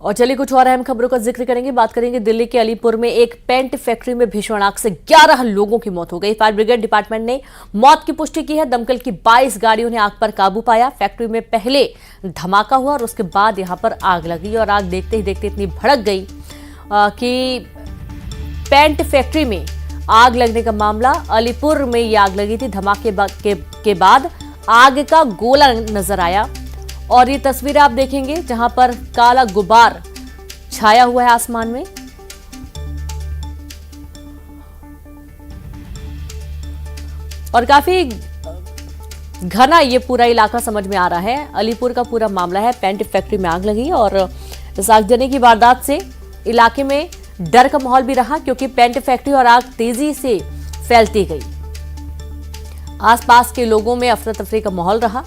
और चलिए कुछ और अहम खबरों का जिक्र करेंगे। बात करेंगे दिल्ली के अलीपुर में एक पेंट फैक्ट्री में भीषण आग से 11 लोगों की मौत हो गई। फायर ब्रिगेड डिपार्टमेंट ने मौत की पुष्टि की है। दमकल की 22 गाड़ियों ने आग पर काबू पाया। फैक्ट्री में पहले धमाका हुआ और उसके बाद यहां पर आग लगी और आग देखते ही देखते इतनी भड़क गई कि पेंट फैक्ट्री में आग लगने का मामला, अलीपुर में ये आग लगी थी। धमाके के बाद आग का गोला नजर आया और ये तस्वीरें आप देखेंगे जहां पर काला गुबार छाया हुआ है आसमान में। और काफी घना ये पूरा इलाका समझ में आ रहा है। अलीपुर का पूरा मामला है। पेंट फैक्ट्री में आग लगी और इस आगजनी की वारदात से इलाके में डर का माहौल भी रहा, क्योंकि पेंट फैक्ट्री और आग तेजी से फैलती गई। आसपास के लोगों में अफरा तफरी का माहौल रहा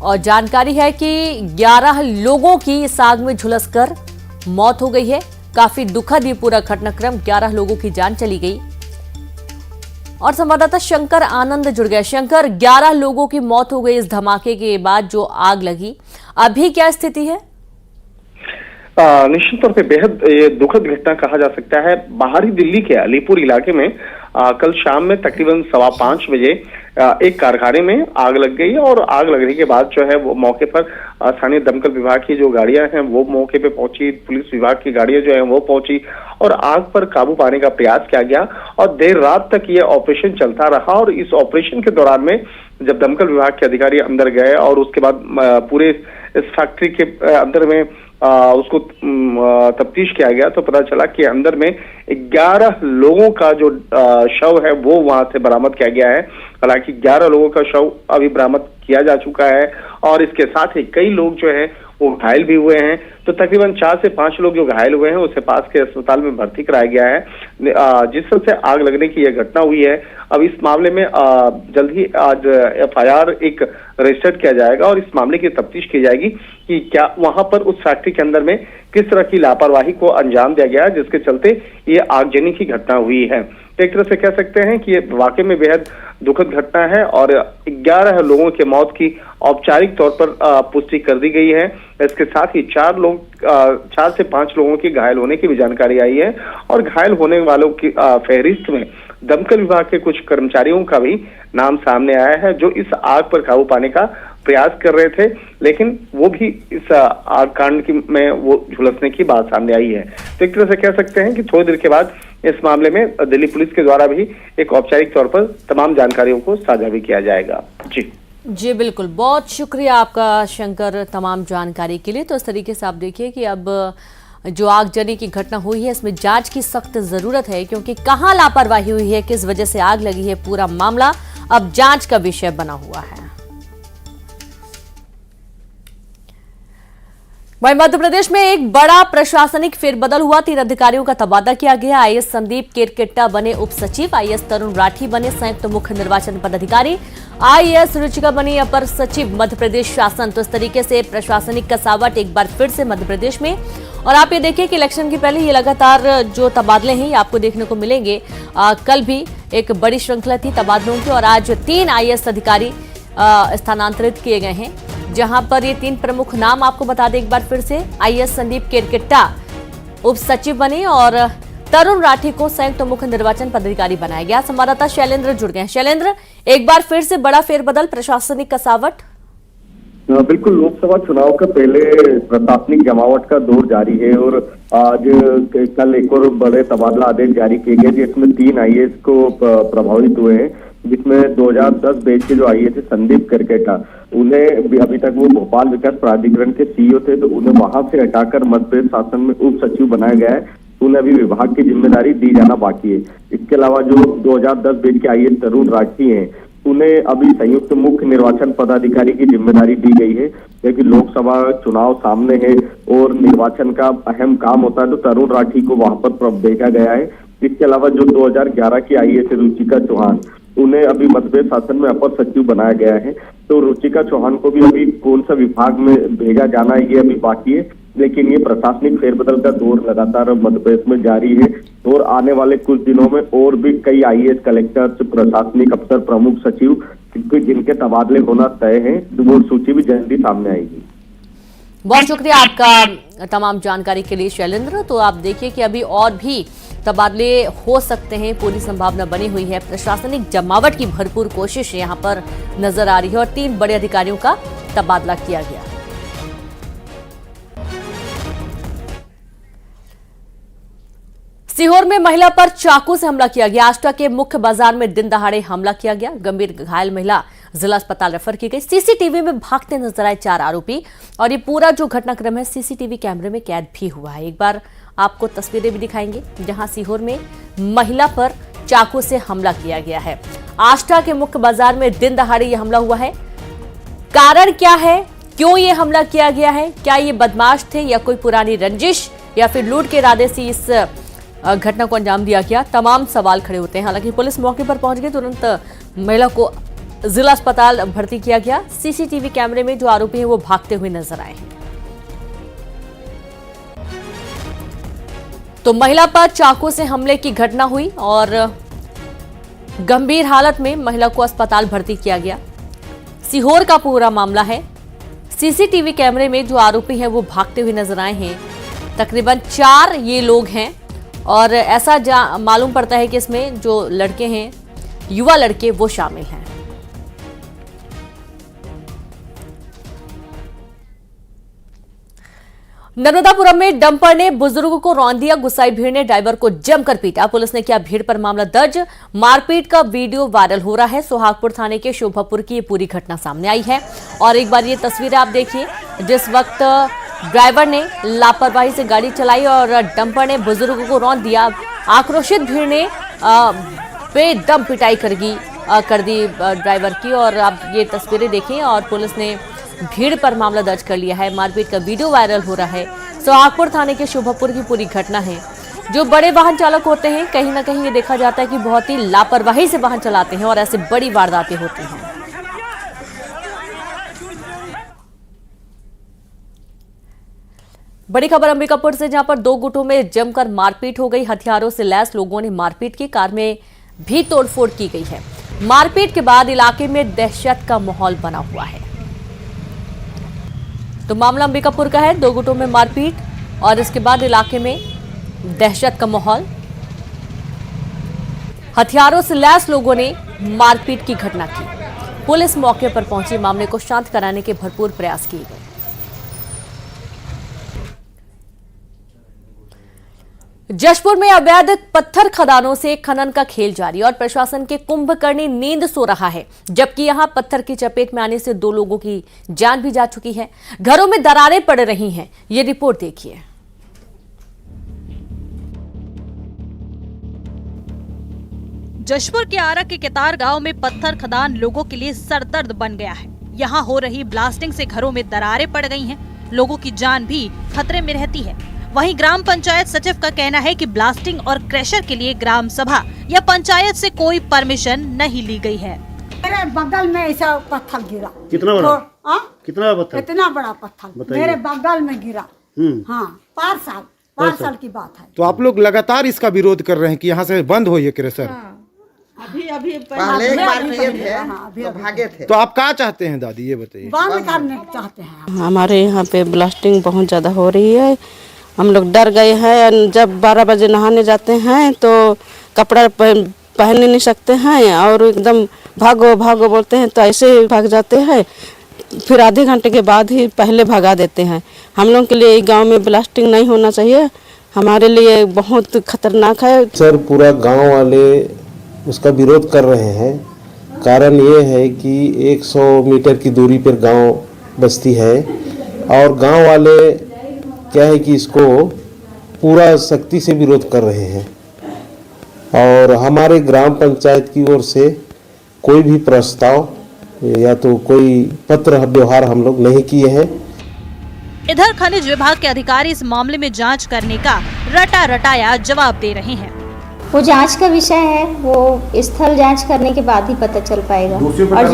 और जानकारी है कि 11 लोगों की इस आग में झुलसकर मौत हो गई है। काफी दुखद ये पूरा घटनाक्रम, 11 लोगों की जान चली गई। और संवाददाता शंकर आनंद जुड़ गए। शंकर, 11 लोगों की मौत हो गई इस धमाके के बाद जो आग लगी, अभी क्या स्थिति है? निश्चित तौर पे बेहद ये दुखद घटना कहा जा सकता है। बाहरी दिल्ली के अलीपुर इलाके में कल शाम में तकरीबन 5:15 बजे एक कारखाने में आग लग गई और आग लगने के बाद जो है वो मौके पर स्थानीय दमकल विभाग की जो गाड़ियां हैं वो मौके पे पहुंची, पुलिस विभाग की गाड़ियां जो है वो पहुंची और आग पर काबू पाने का प्रयास किया गया और देर रात तक ये ऑपरेशन चलता रहा। और इस ऑपरेशन के दौरान में जब दमकल विभाग के अधिकारी अंदर गए और उसके बाद पूरे इस फैक्ट्री के अंदर में उसको तफ्तीश किया गया तो पता चला कि अंदर में 11 लोगों का जो शव है वो वहां से बरामद किया गया है। हालांकि 11 लोगों का शव अभी बरामद किया जा चुका है और इसके साथ ही कई लोग जो है वो घायल भी हुए हैं। तो तकरीबन 4 से 5 लोग जो घायल हुए हैं उसे पास के अस्पताल में भर्ती कराया गया है। जिस तरह से आग लगने की यह घटना हुई है, अब इस मामले में जल्द ही आज FIR एक रजिस्टर किया जाएगा और इस मामले की तफ्तीश की जाएगी कि क्या वहां पर उस फैक्ट्री के अंदर में किस तरह की लापरवाही को अंजाम दिया गया जिसके चलते ये आगजनी की घटना हुई है। एक तरह से कह सकते हैं कि ये वाकई में बेहद दुखद घटना है और 11 लोगों की मौत की औपचारिक तौर पर पुष्टि कर दी गई है। इसके साथ ही 4 से 5 लोगों की घायल होने की भी जानकारी आई है और घायल होने वालों की फहरिस्त में दमकल विभाग के कुछ कर्मचारियों का भी नाम सामने आया है जो इस आग पर काबू पाने का प्रयास कर रहे थे, लेकिन वो भी इस आग कांड में वो झुलसने की बात सामने आई है। तो एक तरह से कह सकते हैं कि थोड़ी देर के बाद इस मामले में दिल्ली पुलिस के द्वारा भी एक औपचारिक तौर पर तमाम जानकारियों को साझा भी किया जाएगा। जी बिल्कुल, बहुत शुक्रिया आपका शंकर तमाम जानकारी के लिए। तो इस तरीके से आप देखिए कि अब जो आगजनी की घटना हुई है इसमें जांच की सख्त जरूरत है, क्योंकि कहां लापरवाही हुई है, किस वजह से आग लगी है, पूरा मामला अब जांच का विषय बना हुआ है। वहीं मध्य प्रदेश में एक बड़ा प्रशासनिक फेरबदल हुआ। 3 अधिकारियों का तबादला किया गया। IAS संदीप केरकेट्टा बने उप सचिव, IAS तरुण राठी बने संयुक्त मुख्य निर्वाचन पदाधिकारी, IAS रुचिका बनी अपर सचिव मध्य प्रदेश शासन। तो इस तरीके से प्रशासनिक कसावट एक बार फिर से मध्य प्रदेश में। और आप ये देखिए कि इलेक्शन के पहले ये लगातार जो तबादले हैं आपको देखने को मिलेंगे। कल भी एक बड़ी श्रृंखला थी तबादलों की और आज 3 IAS अधिकारी स्थानांतरित किए गए हैं, जहां पर ये 3 प्रमुख नाम आपको बता दें एक बार फिर से। IAS संदीप केरकेट्टा उप सचिव बने और तरुण राठी को संयुक्त मुख्य निर्वाचन पदाधिकारी बनाया गया। संवाददाता शैलेंद्र जुड़ गए हैं। शैलेंद्र, एक बार फिर से बड़ा फेरबदल, प्रशासनिक कसावट। बिल्कुल, लोकसभा चुनाव का पहले प्रशासनिक जमावट का दौर जारी है और आज कल एक और बड़े तबादला आदेश जारी किए गए जिसमें 3 IAS को प्रभावित हुए हैं, जिसमें 2010 बैच के जो IAS थे संदीप केरकेट्टा, उन्हें अभी तक वो भोपाल विकास प्राधिकरण के CEO थे, तो उन्हें वहां से हटाकर मध्य प्रदेश शासन में उप सचिव बनाया गया है। उन्हें अभी विभाग की जिम्मेदारी दी जाना बाकी है। इसके अलावा जो 2010 बैच के IAS तरुण राठी हैं, उन्हें अभी संयुक्त मुख्य निर्वाचन पदाधिकारी की जिम्मेदारी दी गई है, क्योंकि लोकसभा चुनाव सामने है और निर्वाचन का अहम काम होता है, तो तरुण राठी को वहां पर भेजा गया है। इसके अलावा जो 2011 की IAS रुचिका चौहान, उन्हें अभी मध्य प्रदेश शासन में अपर सचिव बनाया गया है। तो रुचिका चौहान को भी अभी कौन सा विभाग में भेजा जाना है ये अभी बाकी है, लेकिन ये प्रशासनिक फेरबदल का दौर लगातार मध्य प्रदेश में जारी है और आने वाले कुछ दिनों में और भी कई IAS कलेक्टर, प्रशासनिक अफसर, प्रमुख सचिव जिनके तबादले होना तय है, वो सूची भी जल्दी सामने आएगी। बहुत शुक्रिया आपका तमाम जानकारी के लिए शैलेंद्र। तो आप देखिए कि अभी और भी तबादले हो सकते हैं, पूरी संभावना बनी हुई है। प्रशासनिक जमावट की भरपूर कोशिश यहां पर नजर आ रही है और 3 बड़े अधिकारियों का तबादला किया गया। सीहोर में महिला पर चाकू से हमला किया गया। आष्टा के मुख्य बाजार में दिन दहाड़े हमला किया गया। गंभीर घायल महिला जिला अस्पताल रेफर की गई। सीसीटीवी में भागते नजर आए 4 आरोपी और ये पूरा जो घटनाक्रम है सीसीटीवी कैमरे में कैद भी हुआ है। एक बार आपको तस्वीरें भी दिखाएंगे जहां सीहोर में महिला पर चाकू से हमला किया गया है। आष्टा के मुख्य बाजार में दिन दहाड़े यह हमला हुआ है। कारण क्या है, क्यों ये हमला किया गया है? क्या ये बदमाश थे या कोई पुरानी रंजिश या फिर लूट के इरादे से इस घटना को अंजाम दिया गया? तमाम सवाल खड़े होते हैं। हालांकि पुलिस मौके पर पहुंच गई, तुरंत महिला को जिला अस्पताल भर्ती किया गया। सीसीटीवी कैमरे में जो आरोपी हैं वो भागते हुए नजर आए। तो महिला पर चाकू से हमले की घटना हुई और गंभीर हालत में महिला को अस्पताल भर्ती किया गया। सीहोर का पूरा मामला है। सीसीटीवी कैमरे में जो आरोपी हैं वो भागते हुए नजर आए हैं। तकरीबन 4 ये लोग हैं और ऐसा मालूम पड़ता है कि इसमें जो लड़के हैं, युवा लड़के, वो शामिल हैं। नर्मदापुरम में डंपर ने बुजुर्ग को रौंद दिया। गुस्साई भीड़ ने ड्राइवर को जमकर पीटा। पुलिस ने किया भीड़ पर मामला दर्ज। मारपीट का वीडियो वायरल हो रहा है। सोहागपुर थाने के शोभापुर की ये पूरी घटना सामने आई है और एक बार ये तस्वीरें आप देखिए, जिस वक्त ड्राइवर ने लापरवाही से गाड़ी चलाई और डंपर ने बुजुर्ग को रौंद दिया। आक्रोशित भीड़ ने बेदम पिटाई कर दी ड्राइवर की और अब ये तस्वीरें देखें और पुलिस ने भीड़ पर मामला दर्ज कर लिया है। मारपीट का वीडियो वायरल हो रहा है। सोहागपुर थाने के शोभापुर की पूरी घटना है। जो बड़े वाहन चालक होते हैं, कहीं ना कहीं ये देखा जाता है कि बहुत ही लापरवाही से वाहन चलाते हैं और ऐसे बड़ी वारदातें होती हैं। बड़ी खबर अंबिकापुर से, जहां पर 2 गुटों में जमकर मारपीट हो गई। हथियारों से लैस लोगों ने मारपीट की। कार में भी तोड़फोड़ की गई है। मारपीट के बाद इलाके में दहशत का माहौल बना हुआ है। तो मामला अंबिकापुर का है। 2 गुटों में मारपीट और इसके बाद इलाके में दहशत का माहौल। हथियारों से लैस लोगों ने मारपीट की घटना की। पुलिस मौके पर पहुंची, मामले को शांत कराने के भरपूर प्रयास किए गए। जशपुर में अवैध पत्थर खदानों से खनन का खेल जारी और प्रशासन के कुंभकर्णी नींद सो रहा है, जबकि यहां पत्थर की चपेट में आने से 2 लोगों की जान भी जा चुकी है। घरों में दरारें पड़ रही हैं। ये रिपोर्ट देखिए। जशपुर के आरा के केतार गांव में पत्थर खदान लोगों के लिए सरदर्द बन गया है। यहां हो रही ब्लास्टिंग से घरों में दरारें पड़ गई हैं। लोगों की जान भी खतरे में रहती है। वहीं ग्राम पंचायत सचिव का कहना है कि ब्लास्टिंग और क्रैशर के लिए ग्राम सभा या पंचायत से कोई परमिशन नहीं ली गई है। मेरे बगल में ऐसा पत्थर गिरा। कितना बड़ा? कितना पत्थर? इतना बड़ा पत्थर मेरे बगल में गिरा। हाँ, 5 साल की बात है। तो आप लोग लगातार इसका विरोध कर रहे हैं कि यहाँ से बंद हो ये क्रैशर? अभी पहले एक बार किए थे तो भागे थे। तो आप क्या चाहते हैं दादी, ये बताइए? बंद करने चाहते हैं। हमारे यहाँ पे ब्लास्टिंग बहुत ज्यादा हो रही है। हम लोग डर गए हैं। जब 12 बजे नहाने जाते हैं तो कपड़ा पहन नहीं सकते हैं और एकदम भागो भागो बोलते हैं तो ऐसे भाग जाते हैं। फिर आधे घंटे के बाद ही पहले भगा देते हैं। हम लोग के लिए गांव में ब्लास्टिंग नहीं होना चाहिए। हमारे लिए बहुत खतरनाक है। सर, पूरा गांव वाले उसका विरोध कर रहे हैं। कारण ये है कि 100 मीटर की दूरी पर गांव बस्ती है और गांव वाले क्या है कि इसको पूरा सख्ती से विरोध कर रहे हैं और हमारे ग्राम पंचायत की ओर से कोई भी प्रस्ताव या तो कोई पत्र व्यवहार हम लोग नहीं किए हैं। इधर खनिज विभाग के अधिकारी इस मामले में जांच करने का रटा रटाया जवाब दे रहे हैं। वो जांच का विषय है, वो स्थल जांच करने के बाद ही पता चल पाएगा और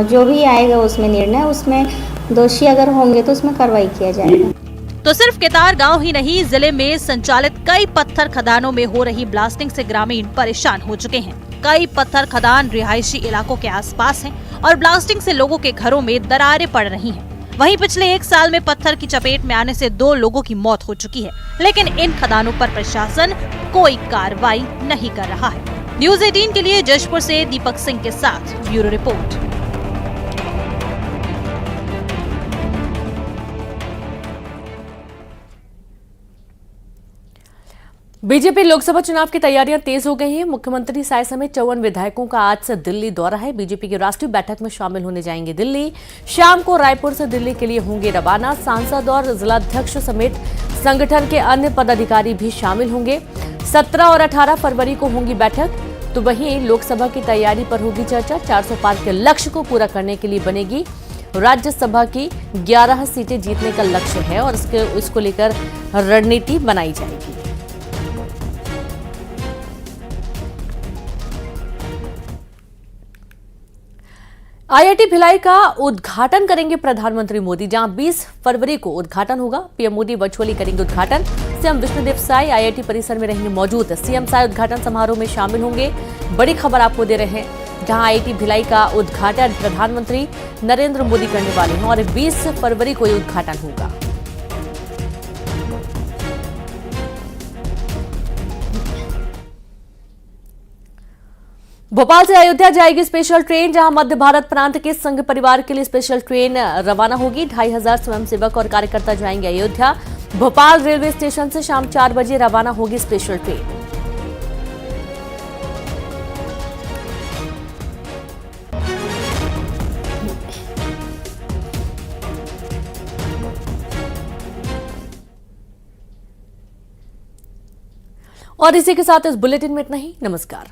जो भी आएगा उसमें निर्णय, उसमें दोषी अगर होंगे तो उसमें कार्रवाई किया जाएगा। तो सिर्फ केतार गांव ही नहीं, जिले में संचालित कई पत्थर खदानों में हो रही ब्लास्टिंग से ग्रामीण परेशान हो चुके हैं। कई पत्थर खदान रिहायशी इलाकों के आसपास हैं और ब्लास्टिंग से लोगों के घरों में दरारें पड़ रही हैं। वहीं पिछले 1 साल में पत्थर की चपेट में आने से 2 लोगों की मौत हो चुकी है, लेकिन इन खदानों पर प्रशासन कोई कार्रवाई नहीं कर रहा है। न्यूज़ 18 के लिए जशपुर से दीपक सिंह के साथ ब्यूरो रिपोर्ट। बीजेपी लोकसभा चुनाव की तैयारियां तेज हो गई हैं। मुख्यमंत्री साय समेत 54 विधायकों का आज से दिल्ली दौरा है। बीजेपी की राष्ट्रीय बैठक में शामिल होने जाएंगे दिल्ली। शाम को रायपुर से दिल्ली के लिए होंगे रवाना। सांसद और जिलाध्यक्ष समेत संगठन के अन्य पदाधिकारी भी शामिल होंगे। 17 और 18 फरवरी को होंगी बैठक। तो वहीं लोकसभा की तैयारी पर होगी चर्चा। 400 पार के लक्ष्य को पूरा करने के लिए बनेगी राज्यसभा की 11 सीटें जीतने का लक्ष्य है और इसको लेकर रणनीति बनाई जाएगी। आईआईटी भिलाई का उद्घाटन करेंगे प्रधानमंत्री मोदी, जहां 20 फरवरी को उद्घाटन होगा। पीएम मोदी वर्चुअली करेंगे उद्घाटन। सीएम विष्णुदेव साय आईआईटी परिसर में रहेंगे मौजूद। सीएम साय उद्घाटन समारोह में शामिल होंगे। बड़ी खबर आपको दे रहे हैं, जहां आईआईटी भिलाई का उद्घाटन प्रधानमंत्री नरेंद्र मोदी करने वाले हैं और 20 फरवरी को ये उद्घाटन होगा। भोपाल से अयोध्या जाएगी स्पेशल ट्रेन, जहां मध्य भारत प्रांत के संघ परिवार के लिए स्पेशल ट्रेन रवाना होगी। 2500 स्वयंसेवक और कार्यकर्ता जाएंगे अयोध्या। भोपाल रेलवे स्टेशन से शाम 4 बजे रवाना होगी स्पेशल ट्रेन। और इसी के साथ इस बुलेटिन में इतना ही। नमस्कार।